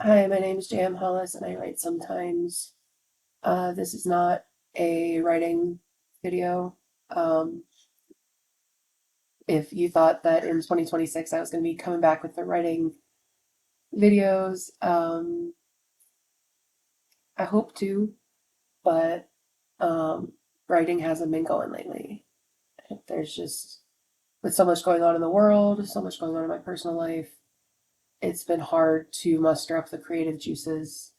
Hi, my name is J.M. Hollis and I write sometimes. This is not a writing video. Um, if you thought that in 2026 I was going to be coming back with the writing videos, I hope to, but writing hasn't been going lately. There's just, with so much going on in the world, so much going on in my personal life, it's been hard to muster up the creative juices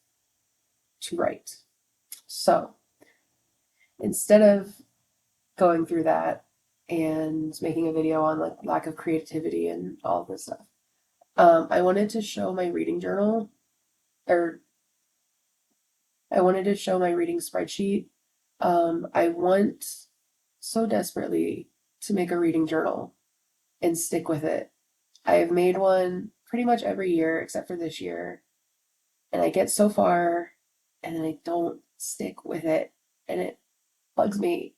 to write. So instead of going through that and making a video on like lack of creativity and all of this stuff. I wanted to show my reading journal, or I wanted to show my reading spreadsheet. I want so desperately to make a reading journal and stick with it. I have made one pretty much every year except for this year, and I get so far and then I don't stick with it, and it bugs me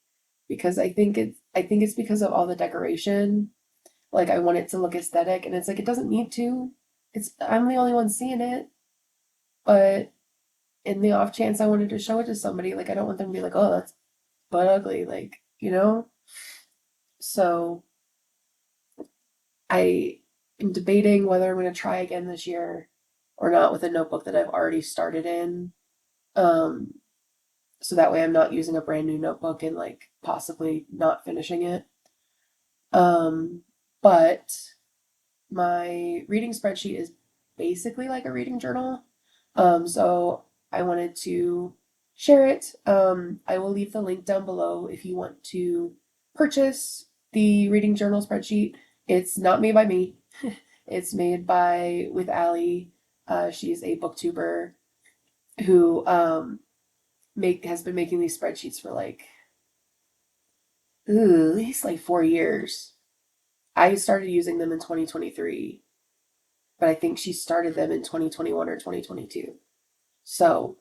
because I think it's because of all the decoration. Like I want it to look aesthetic, and it's like it doesn't need to. It's I'm the only one seeing it, but in the off chance I wanted to show it to somebody, like I don't want them to be like, "Oh, that's butt ugly," like, you know? So I am debating whether I'm going to try again this year or not with a notebook that I've already started in. Um, so that way I'm not using a brand new notebook and like possibly not finishing it. Um, but my reading spreadsheet is basically like a reading journal. So I wanted to share it. I will leave the link down below if you want to purchase the reading journal spreadsheet. It's not made by me. It's made by with Allie. She's a booktuber who make has been making these spreadsheets for like at least like 4 years. I started using them in 2023, but I think she started them in 2021 or 2022. So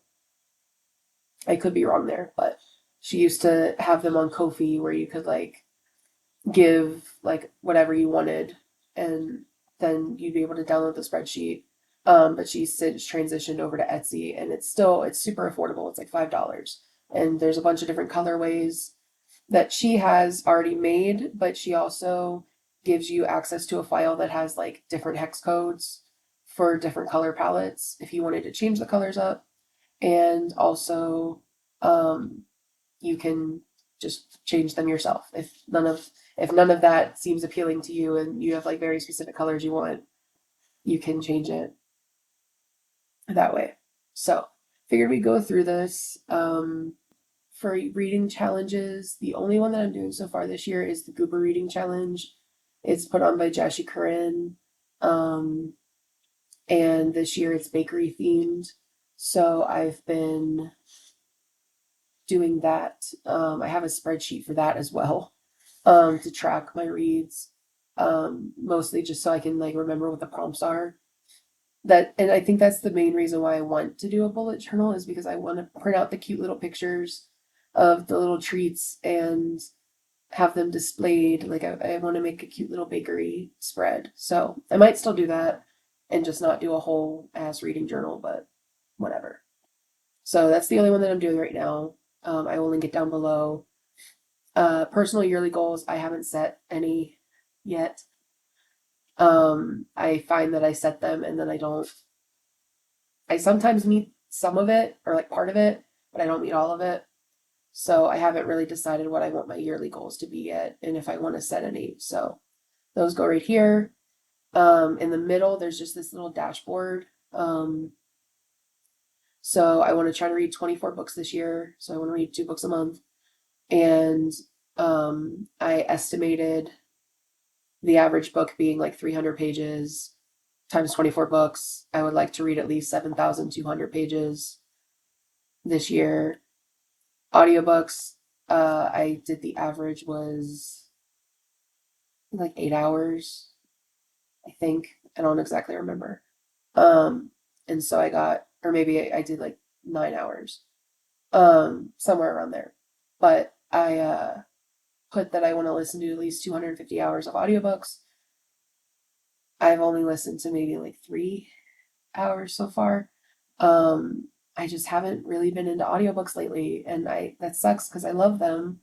I could be wrong there, but she used to have them on Ko-fi where you could like give like whatever you wanted, and then you'd be able to download the spreadsheet. But she's since transitioned over to Etsy, and it's super affordable. It's like $5, and there's a bunch of different colorways that she has already made, but she also gives you access to a file that has like different hex codes for different color palettes if you wanted to change the colors up. And also, um, you can just change them yourself if none of that seems appealing to you and you have like very specific colors you want, you can change it that way. So figured we'd go through this. For reading challenges, the only one that I'm doing so far this year is the Goober Reading Challenge. It's put on by Jashi Curran. Um, and this year it's bakery themed. So I've been doing that. I have a spreadsheet for that as well, to track my reads, mostly just so I can like remember what the prompts are. And I think that's the main reason why I want to do a bullet journal is because I want to print out the cute little pictures of the little treats and have them displayed. Like I want to make a cute little bakery spread. So I might still do that and just not do a whole ass reading journal, but whatever. So that's the only one that I'm doing right now. I will link it down below. Personal yearly goals, I haven't set any yet. I find that I set them and then I don't. I sometimes meet some of it or like part of it, but I don't meet all of it. So I haven't really decided what I want my yearly goals to be yet and if I want to set any. So those go right here. In the middle, there's just this little dashboard. So I want to try to read 24 books this year. So I want to read 2 books a month. And I estimated the average book being like 300 pages times 24 books. I would like to read at least 7,200 pages this year. Audiobooks, I did the average was like 8 hours, I think. I don't exactly remember. Um, and so I got, or maybe I did like 9 hours, somewhere around there. But I put that I want to listen to at least 250 hours of audiobooks. I've only listened to maybe like 3 hours so far. I just haven't really been into audiobooks lately, and I that sucks because I love them,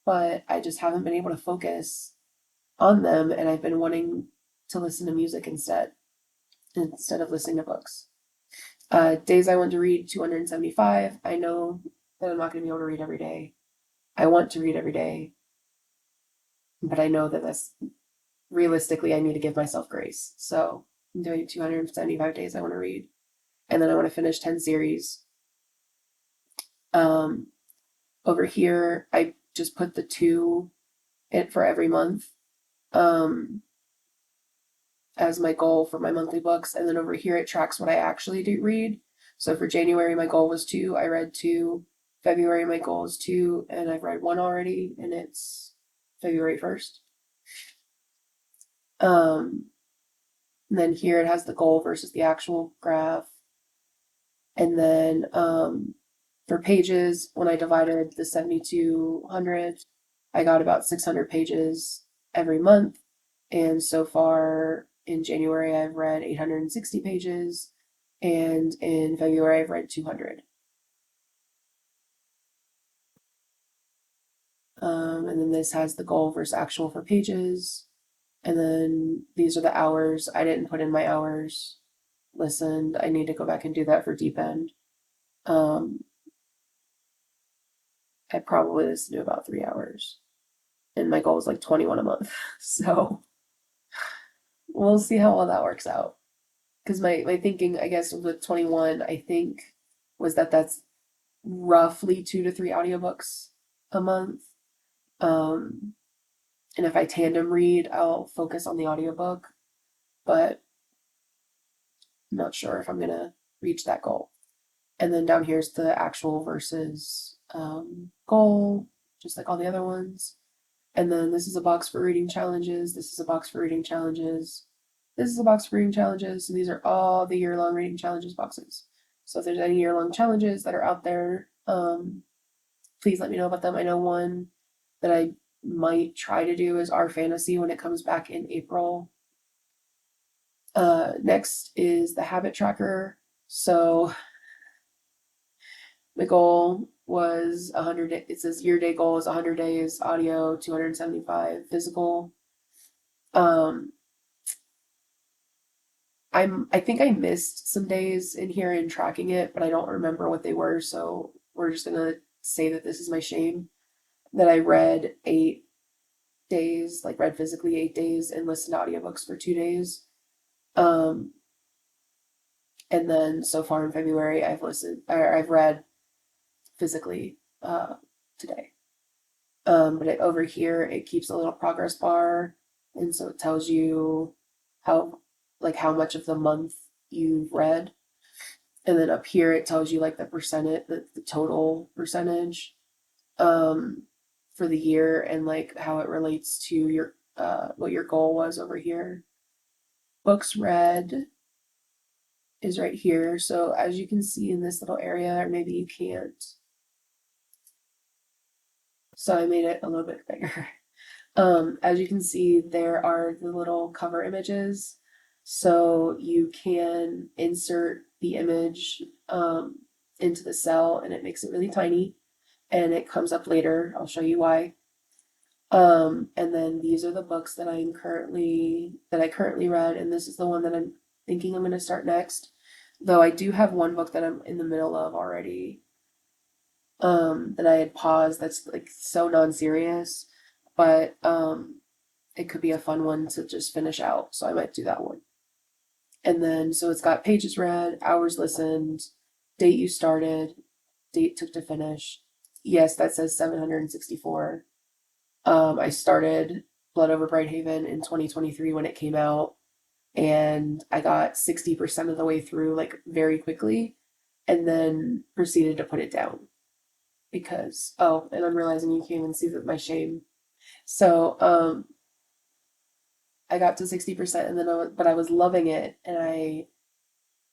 but I just haven't been able to focus on them, and I've been wanting to listen to music instead of listening to books. Days I want to read 275. I know that I'm not going to be able to read every day. I want to read every day, but I know that that's realistically I need to give myself grace. So I'm doing 275 days I want to read, and then I want to finish 10 series. Um, Over here, I just put the two in for every month um, as my goal for my monthly books. And then over here, it tracks what I actually do read. So for January, my goal was two. I read two. February, my goal is two. And I've read one already, and it's February 1st. And then here it has the goal versus the actual graph. And then for pages, when I divided the 7,200, I got about 600 pages every month. And so far in January, I've read 860 pages. And in February, I've read 200. And then this has the goal versus actual for pages. And then these are the hours. I didn't put in my hours listened. I need to go back and do that for Deep End. Um, I probably listened to about 3 hours. And my goal is like 21 a month. So we'll see how well that works out. Because my thinking, I guess, with 21, I think, was that that's roughly 2 to 3 audiobooks a month. Um, and if I tandem read, I'll focus on the audiobook, but I'm not sure if I'm going to reach that goal. And then down here's the actual versus goal, just like all the other ones. And then this is a box for reading challenges. This is a box for reading challenges. This is a box for reading challenges. So these are all the year-long reading challenges boxes. So if there's any year-long challenges that are out there, please let me know about them. I know one that I might try to do is Our Fantasy when it comes back in April. Next is the habit tracker. So the goal was 100. It says year day goal is 100 days audio, 275 physical. I think I missed some days in here in tracking it, but I don't remember what they were, so we're just gonna say that this is my shame. That I read 8 days, like read physically 8 days and listened to audiobooks for 2 days. Um, and then so far in February I've read physically today. But over here it keeps a little progress bar, and so it tells you how how much of the month you've read. And then up here it tells you like the percentage, the total percentage for the year, and like how it relates to your what your goal was over here. Books read is right here. So as you can see in this little area, or maybe you can't. So I made it a little bit bigger. As you can see, there are the little cover images. So you can insert the image into the cell, and it makes it really tiny, and it comes up later. I'll show you why. And then these are the books that I currently read, and this is the one that I'm thinking I'm going to start next. Though I do have one book that I'm in the middle of already, that I had paused. That's like so non-serious, but it could be a fun one to just finish out. So I might do that one. And then so it's got pages read, hours listened, date you started, date took to finish. Yes, that says 764. I started Blood Over Brighthaven in 2023 when it came out, and I got 60% of the way through like very quickly, and then proceeded to put it down because and I'm realizing you can't even see that my shame. So I got to 60%, and then but I was loving it, and I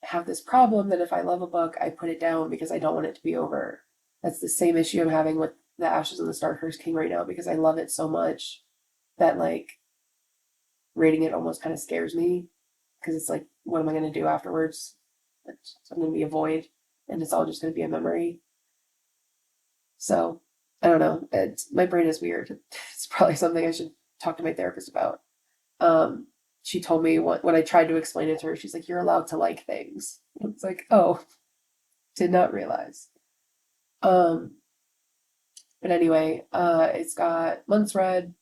have this problem that if I love a book, I put it down because I don't want it to be over. That's the same issue I'm having with The Ashes and the Starcursed King right now, because I love it so much that like rating it almost kind of scares me, because it's like, what am I going to do afterwards? So I'm going to be a void, and it's all just going to be a memory. So I don't know. My brain is weird. It's probably something I should talk to my therapist about. Um, she told me when I tried to explain it to her, she's like, "You're allowed to like things." It's like, oh, did not realize. Um, but anyway, it's got months read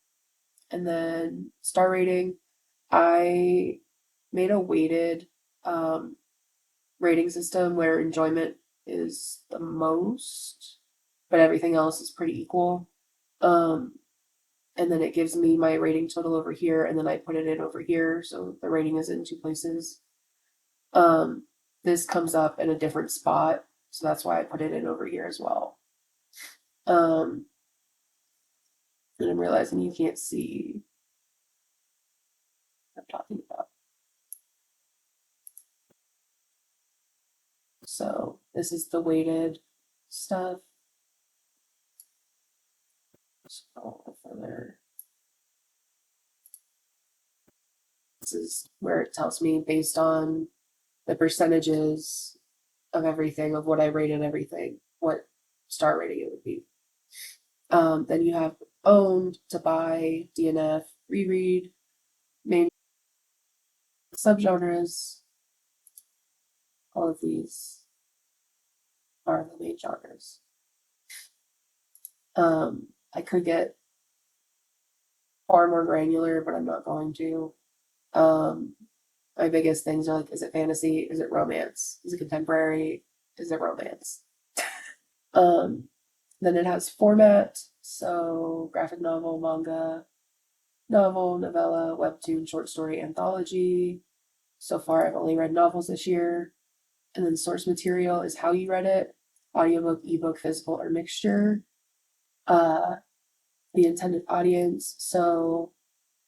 and then star rating. I made a weighted um, rating system where enjoyment is the most, but everything else is pretty equal. Um, and then it gives me my rating total over here, and then I put it in over here, so the rating is in two places. Um, this comes up in a different spot, so that's why I put it in over here as well. Um, and I'm realizing you can't see what I'm talking about. So this is the weighted stuff. So further. This is where it tells me based on the percentages of everything, of what I rated everything, what star rating it would be. Then you have owned, to buy, DNF, reread, main subgenres. All of these are the main genres. I could get far more granular, but I'm not going to. My biggest things are like, is it fantasy? Is it romance? Is it contemporary? Is it romance? Um, then it has format, so graphic novel, manga, novel, novella, webtoon, short story, anthology. So far, I've only read novels this year. And then source material is how you read it, audiobook, ebook, physical, or mixture. Uh, the intended audience, so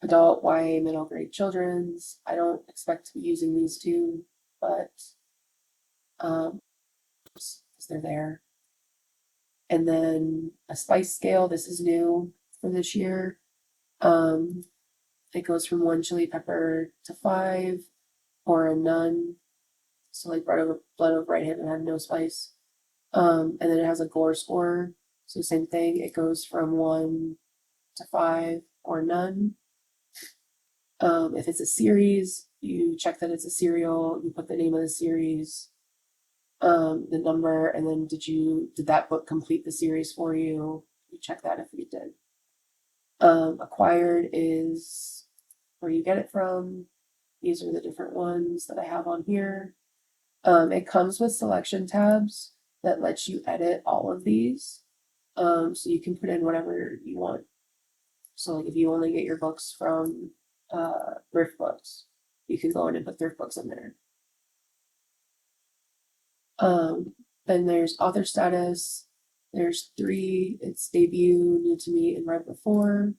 adult, YA, middle grade, children's. I don't expect to be using these two, but because they're there. And then a spice scale. This is new for this year. Um, it goes from one chili pepper to five, or a none. So like blood of right hand and had no spice. And then it has a gore score. So same thing. It goes from one to five or none. If it's a series, you check that it's a serial. You put the name of the series, the number, and then did that book complete the series for you? You check that if it did. Acquired is where you get it from. These are the different ones that I have on here. It comes with selection tabs that lets you edit all of these. So you can put in whatever you want. So like if you only get your books from thrift books, you can go in and put thrift books in there. Then there's author status. There's three. It's debut, new to me, and read before.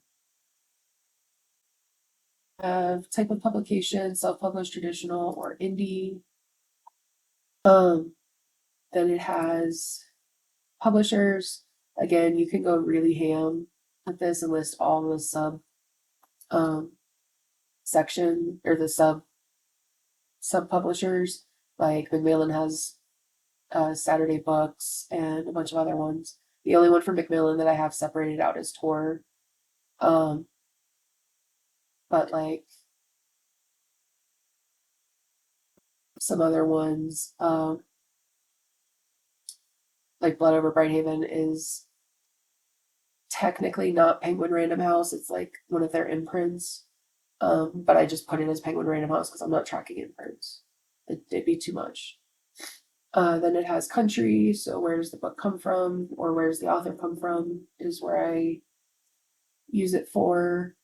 Type of publication, self-published, traditional, or indie. Then it has publishers. Again, you can go really ham with this and list all the sub section or the sub publishers. Like Macmillan has Saturday Books and a bunch of other ones. The only one from Macmillan that I have separated out is Tor. Um, but like some other ones, like Blood Over Brighthaven is technically not Penguin Random House. It's like one of their imprints. But I just put it as Penguin Random House because I'm not tracking imprints. It'd be too much. Then it has country, so where does the book come from, or where does the author come from, is where I use it for.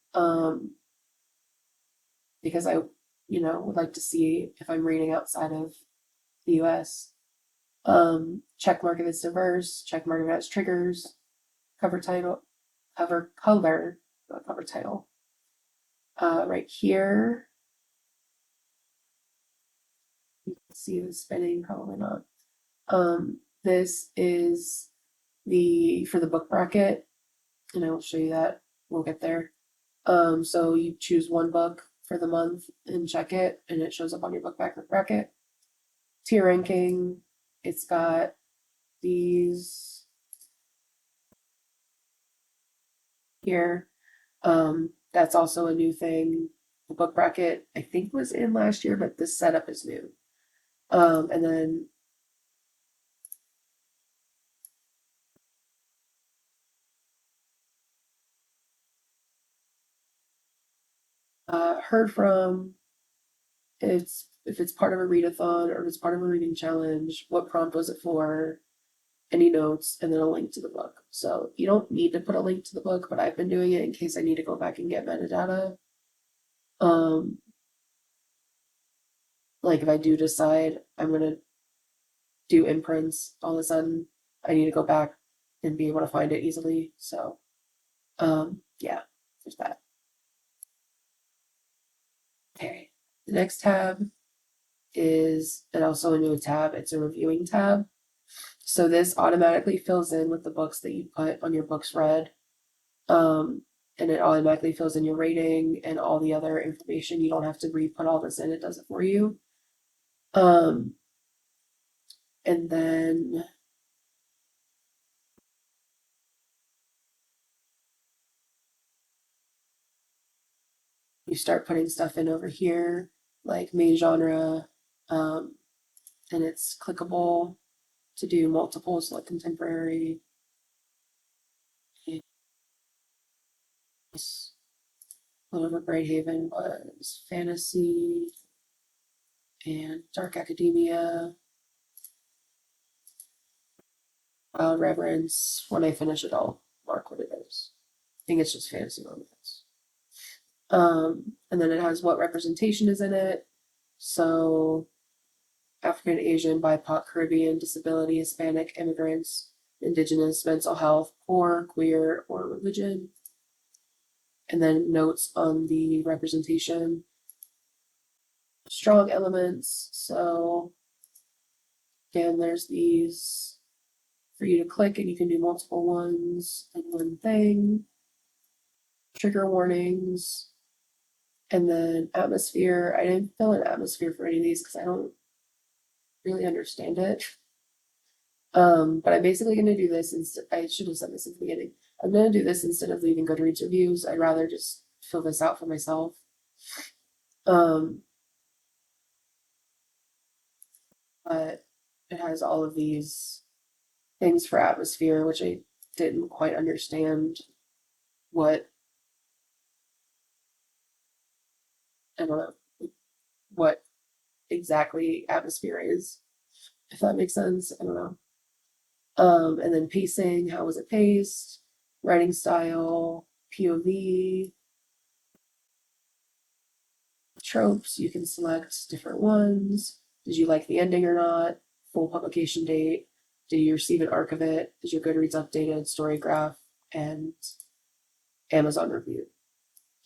Because I, would like to see if I'm reading outside of the US. Check mark if it's diverse, check mark if it has triggers, cover title, cover color, not cover title. Right here, you can see the spinning, probably not. This is for the book bracket, and I will show you that. We'll get there. So you choose one book for the month and check it, and it shows up on your book bracket. tier ranking. It's got these here. That's also a new thing. The book bracket, I think, was in last year, but this setup is new. And then heard from, if it's part of a readathon or if it's part of a reading challenge, what prompt was it for, any notes, and then a link to the book. So you don't need to put a link to the book, but I've been doing it in case I need to go back and get metadata. Um, like if I do decide I'm gonna do imprints, all of a sudden I need to go back and be able to find it easily. So yeah, there's that. Okay. The next tab is, and also a new tab, it's a reviewing tab. So this automatically fills in with the books that you put on your books read. Um, and it automatically fills in your rating and all the other information. You don't have to re-put all this in, it does it for you. Um, and then you start putting stuff in over here, like main genre, um, and it's clickable to do multiples like contemporary. Little bit Brighthaven was fantasy and dark academia. Wild Reverence. When I finish it, I'll mark what it is. I think it's just fantasy romance. And then it has what representation is in it. So African, Asian, BIPOC, Caribbean, disability, Hispanic, immigrants, indigenous, mental health, poor, queer, or religion. And then notes on the representation. Strong elements. So again, there's these for you to click and you can do multiple ones in one thing. Trigger warnings. And then atmosphere. I didn't fill in atmosphere for any of these because I don't really understand it. But I'm basically going to do this instead. I should have said this at the beginning. I'm going to do this instead of leaving Goodreads reviews. I'd rather just fill this out for myself. Um, but it has all of these things for atmosphere, which I didn't quite understand what, I don't know, what exactly atmosphere is, if that makes sense. I don't know. And then pacing, how was it paced? Writing style, POV, tropes, you can select different ones. Did you like the ending or not? Full publication date. Did you receive an arc of it? Is your Goodreads updated? Story graph and Amazon review.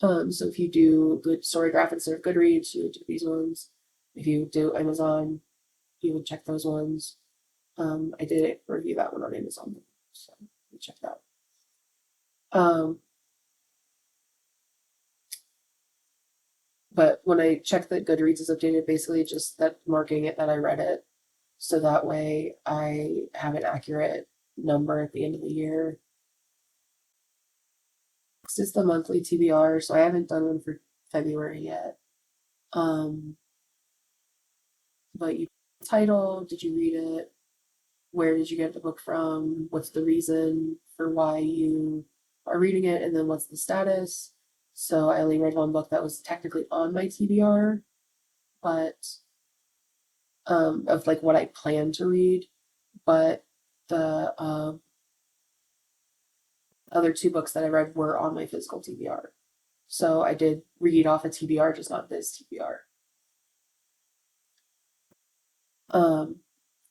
So if you do good story graph instead of Goodreads, you would do these ones. If you do Amazon, you would check those ones. I did review that one on Amazon, so you check that. Um, but when I check that Goodreads is updated, basically just that marking it that I read it, so that way I have an accurate number at the end of the year. This is the monthly TBR, so I haven't done one for February yet. Um, but you title, did you read it? Where did you get the book from? What's the reason for why you are reading it? And then what's the status? So I only read one book that was technically on my TBR, but of like what I plan to read. But the other two books that I read were on my physical TBR. So I did read off a TBR, just not this TBR.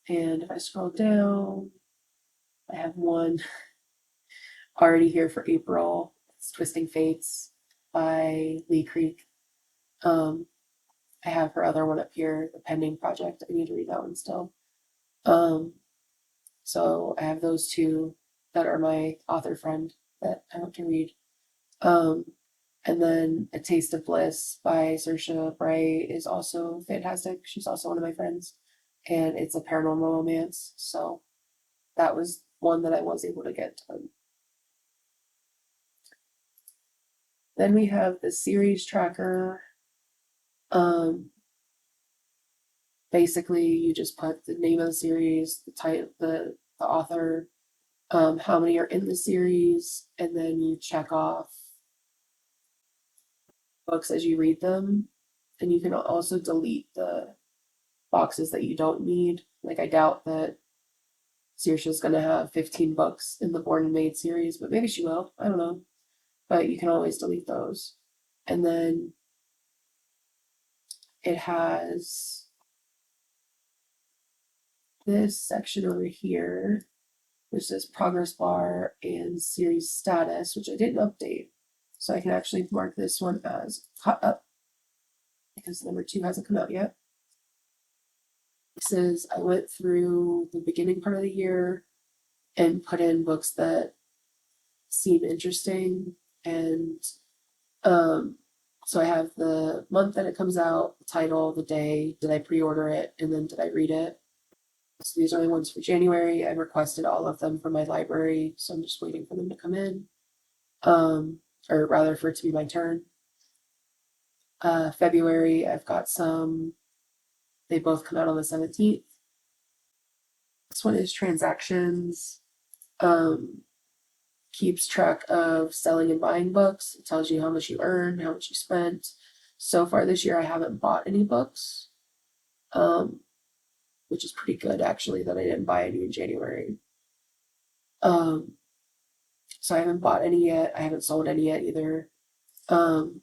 And if I scroll down, I have one already here for April. It's Twisting Fates by Leigh Creek. Um, I have her other one up here, The Pending Project. I need to read that one still. So I have those two that are my author friend that I want to read. Um, and then A Taste of Bliss by Saoirse Brey is also fantastic. She's also one of my friends. and it's a paranormal romance. So that was one that I was able to get done. Then we have the series tracker. Basically, you just put the name of the series, the title, the author, how many are in the series, and then you check off books as you read them. And you can also delete the boxes that you don't need. Like, I doubt that Saoirse's going to have 15 books in the Born and Made series, but maybe she will. I don't know. But you can always delete those. And then it has this section over here, which says progress bar and series status, which I didn't update. So I can actually mark this one as caught up because number 2 hasn't come out yet. It says I went through the beginning part of the year and put in books that seem interesting. And so I have the month that it comes out, the title, the day, did I pre-order it, and then did I read it. So these are the ones for January. I requested all of them from my library, so I'm just waiting for them to come in. Or rather for it to be my turn. February, I've got some. They both come out on the 17th. This one is transactions. Keeps track of selling and buying books. It tells you how much you earned, how much you spent. So far this year, I haven't bought any books, which is pretty good actually that I didn't buy any in January. So I haven't bought any yet. I haven't sold any yet either. And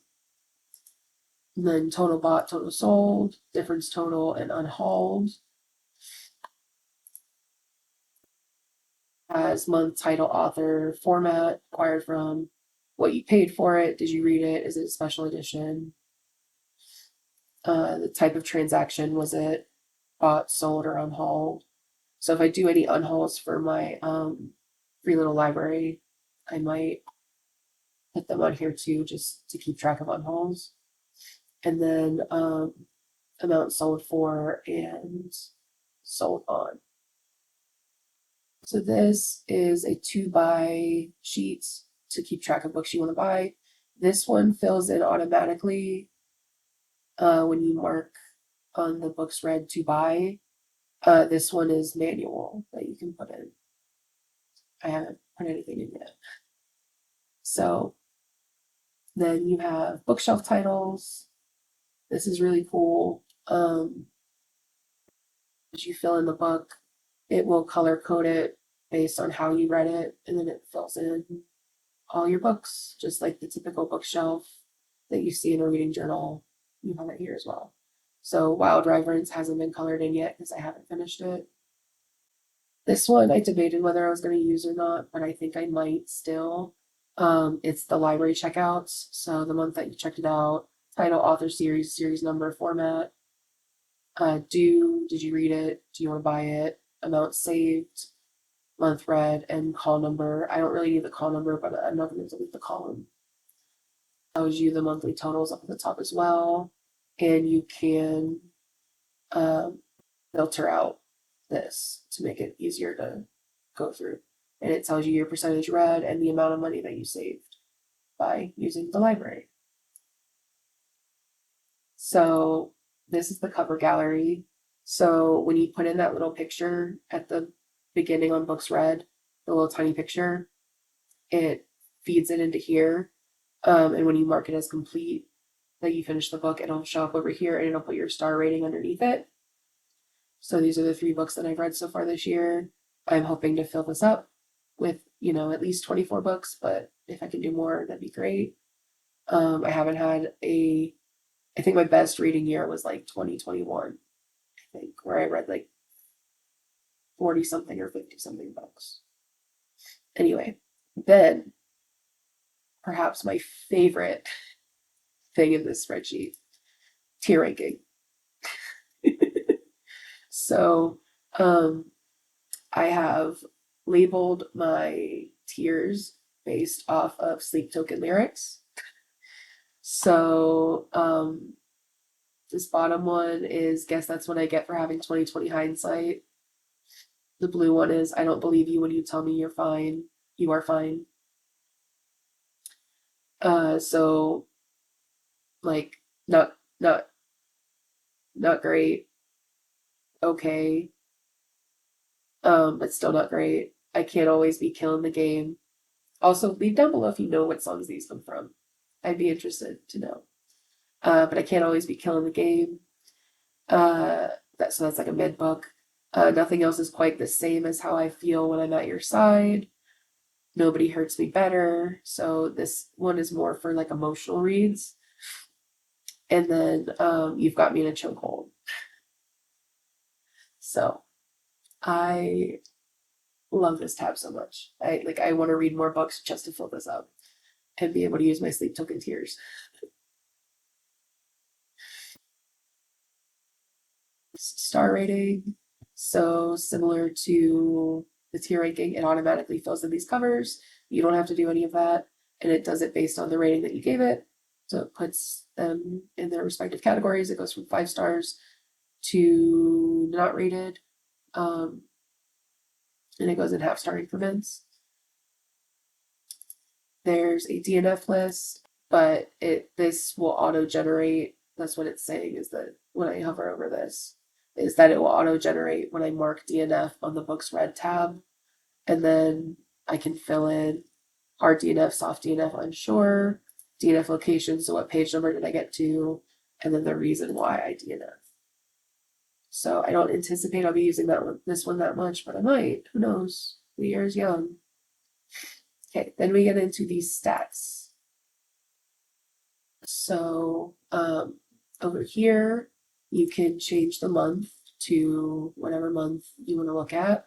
then total bought, total sold, difference total, and unhauled. As month, title, author, format, acquired from, what you paid for it, did you read it, is it a special edition, the type of transaction, was it bought, sold, or unhauled. So if I do any unhauls for my free little library, I might put them on here too, just to keep track of unhauls. And then amount sold for and sold on. So this is a 2-by sheet to keep track of books you want to buy. This one fills in automatically when you mark on the books read to buy. This one is manual that you can put in. I haven't put anything in yet. So then you have bookshelf titles. This is really cool. As you fill in the book, it will color code it based on how you read it, and then it fills in all your books, just like the typical bookshelf that you see in a reading journal. You have it here as well. So Wild Reverence hasn't been colored in yet because I haven't finished it. This one I debated whether I was going to use or not, but I think I might still. It's the library checkouts. So the month that you checked it out, title, author, series number, format. Did you read it? Do you want to buy it? Amount saved, month read, and call number. I don't really need the call number, but I'm not going to delete the column. Tells you the monthly totals up at the top as well, and you can filter out this to make it easier to go through. And it tells you your percentage read and the amount of money that you saved by using the library. So this is the cover gallery. So when you put in that little picture at the beginning on books read, the little tiny picture, it feeds it into here. And when you mark it as complete, that you finish the book, it'll show up over here and it'll put your star rating underneath it. So these are the 3 books that I've read so far this year. I'm hoping to fill this up with, at least 24 books, but if I can do more, that'd be great. I haven't had I think my best reading year was like 2021, I think, where I read like 40 something or 50 something books. Anyway, then perhaps my favorite thing in this spreadsheet, tier ranking. So I have labeled my tiers based off of Sleep Token lyrics. So This bottom one is guess that's what I get for having 2020 hindsight. The blue one is I don't believe you when you tell me you're fine. You are fine. So like not not not great. Okay. But still not great. I can't always be killing the game. Also, leave down below if you know what songs these come from. I'd be interested to know. But I can't always be killing the game. So that's like a mid book. Nothing else is quite the same as how I feel when I'm at your side. Nobody hurts me better. So this one is more for like emotional reads. And then you've got me in a chokehold. So I love this tab so much. I want to read more books just to fill this up and be able to use my sleep token tears. Star rating. So similar to the tier ranking, it automatically fills in these covers. You don't have to do any of that. And it does it based on the rating that you gave it. So it puts them in their respective categories. It goes from 5 stars to not rated. And it goes in half-star increments. There's a DNF list, but this will auto-generate. That's what it's saying, is that when I hover over this, is that it will auto-generate when I mark DNF on the books read tab. And then I can fill in hard DNF, soft DNF, unsure, DNF location, so what page number did I get to, and then the reason why I DNF. So I don't anticipate I'll be using this one that much, but I might. Who knows? The year is young. Okay, then we get into these stats. So over here, you can change the month to whatever month you want to look at.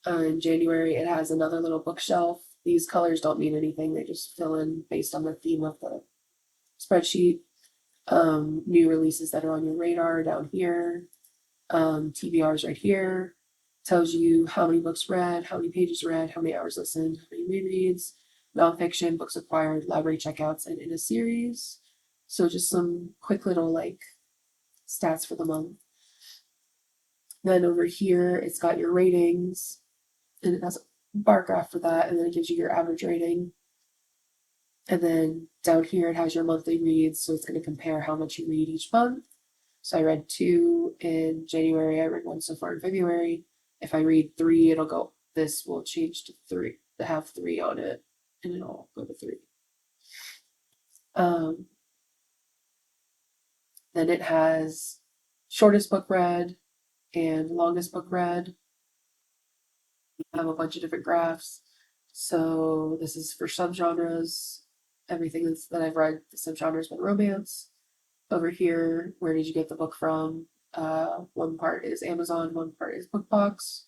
In January, it has another little bookshelf. These colors don't mean anything. They just fill in based on the theme of the spreadsheet. New releases that are on your radar down here. TBRs right here. Tells you how many books read, how many pages read, how many hours listened, how many rereads, nonfiction, books acquired, library checkouts, and in a series. So just some quick little like stats for the month. Then over here, it's got your ratings, and it has a bar graph for that, and then it gives you your average rating. And then down here, it has your monthly reads, so it's going to compare how much you read each month. So I read 2 in January, I read 1 so far in February. If I read 3, it'll go, this will change to 3, to have 3 on it, and it'll go to 3. Then it has shortest book read and longest book read. I have a bunch of different graphs. So this is for subgenres. Everything that I've read, the subgenre has been romance. Over here, where did you get the book from? One part is Amazon, one part is BookBox.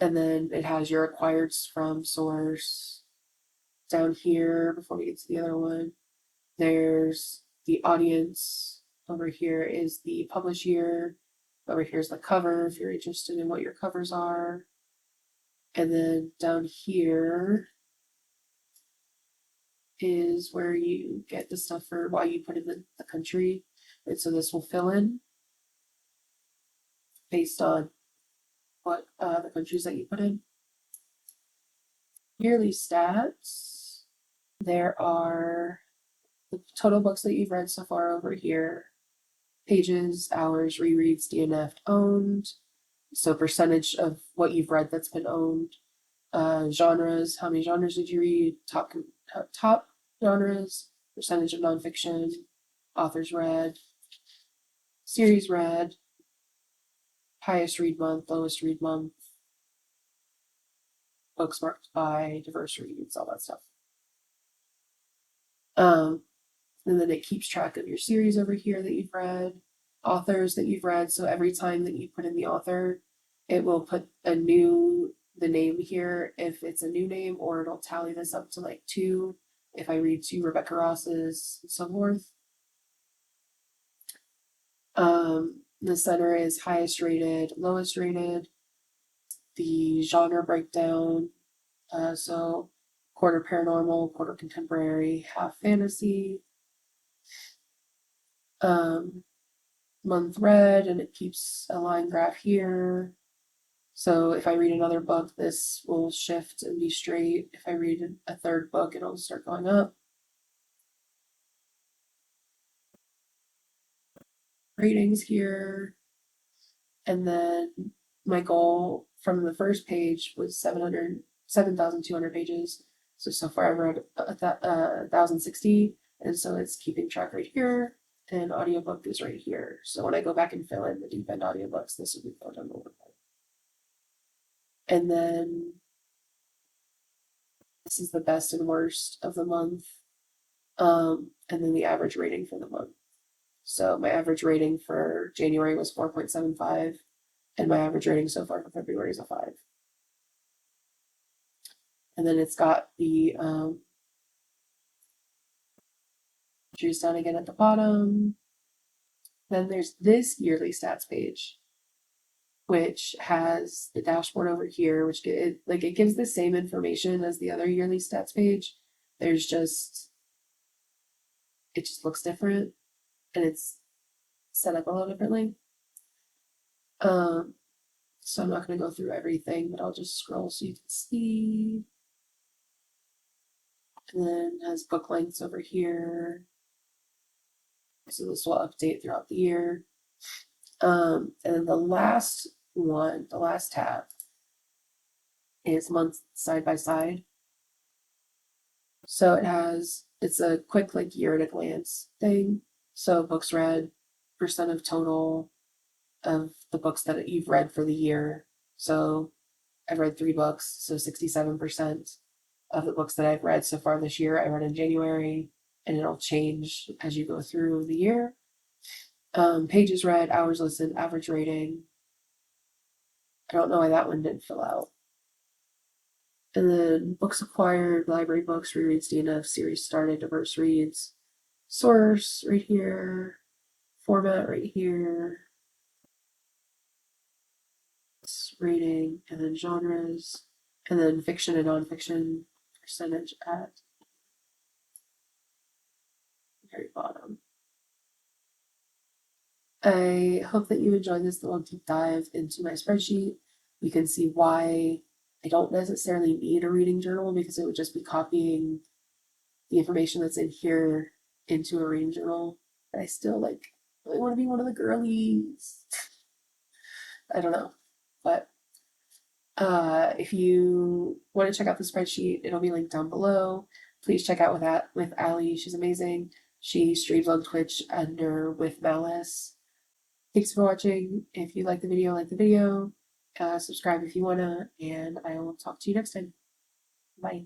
And then it has your acquired from source. Down here, before we get to the other one, there's the audience. Over here is the publish year. Over here's the cover if you're interested in what your covers are. And then down here is where you get the stuff for why you put in the country. And so this will fill in based on what the countries that you put in. Yearly stats. There are the total books that you've read so far over here. Pages, hours, rereads, DNF, owned. So percentage of what you've read that's been owned. Genres, how many genres did you read? Top genres, percentage of nonfiction, authors read, series read, highest read month, lowest read month, books marked by diverse reads, all that stuff. And then it keeps track of your series over here that you've read, authors that you've read. So every time that you put in the author, it will put the name here if it's a new name, or it'll tally this up to like 2 if I read 2 Rebecca Ross's and so forth. The center is highest rated, lowest rated. The genre breakdown. So quarter paranormal, quarter contemporary, half fantasy. Month read, and it keeps a line graph here. So if I read another book, this will shift and be straight. If I read a third book, it'll start going up. Ratings here. And then my goal from the first page was 7,200 pages. So far I've read 1,060, and so it's keeping track right here, and audiobook is right here. So when I go back and fill in the deep end audiobooks, this will be filled in over. And then this is the best and worst of the month, and then the average rating for the month. So my average rating for January was 4.75, and my average rating so far for February is a 5. And then it's got the entries down again at the bottom. Then there's this yearly stats page, which has the dashboard over here, which it gives the same information as the other yearly stats page. There's just it just looks different, and it's set up a little differently. So I'm not going to go through everything, but I'll just scroll so you can see. And then it has book lengths over here. So this will update throughout the year. And then the last one, the last tab, is months side by side. So it's a quick like year at a glance thing. So books read, percent of total of the books that you've read for the year. So I've read 3 books, so 67% of the books that I've read so far this year I read in January, and it'll change as you go through the year. Pages read, hours listened, average rating. I don't know why that one didn't fill out. And then books acquired, library books, rereads DNF, series started, diverse reads, source right here, format right here, rating, and then genres, and then fiction and nonfiction percentage at the very bottom. I hope that you enjoyed this little deep dive into my spreadsheet. You can see why I don't necessarily need a reading journal, because it would just be copying the information that's in here into a reading journal. And I still really want to be one of the girlies. I don't know. But if you want to check out the spreadsheet, it'll be linked down below. Please check out with Allie. She's amazing. She streams on Twitch under With Malice. Thanks for watching. If you like the video, subscribe if you wanna, and I will talk to you next time. Bye.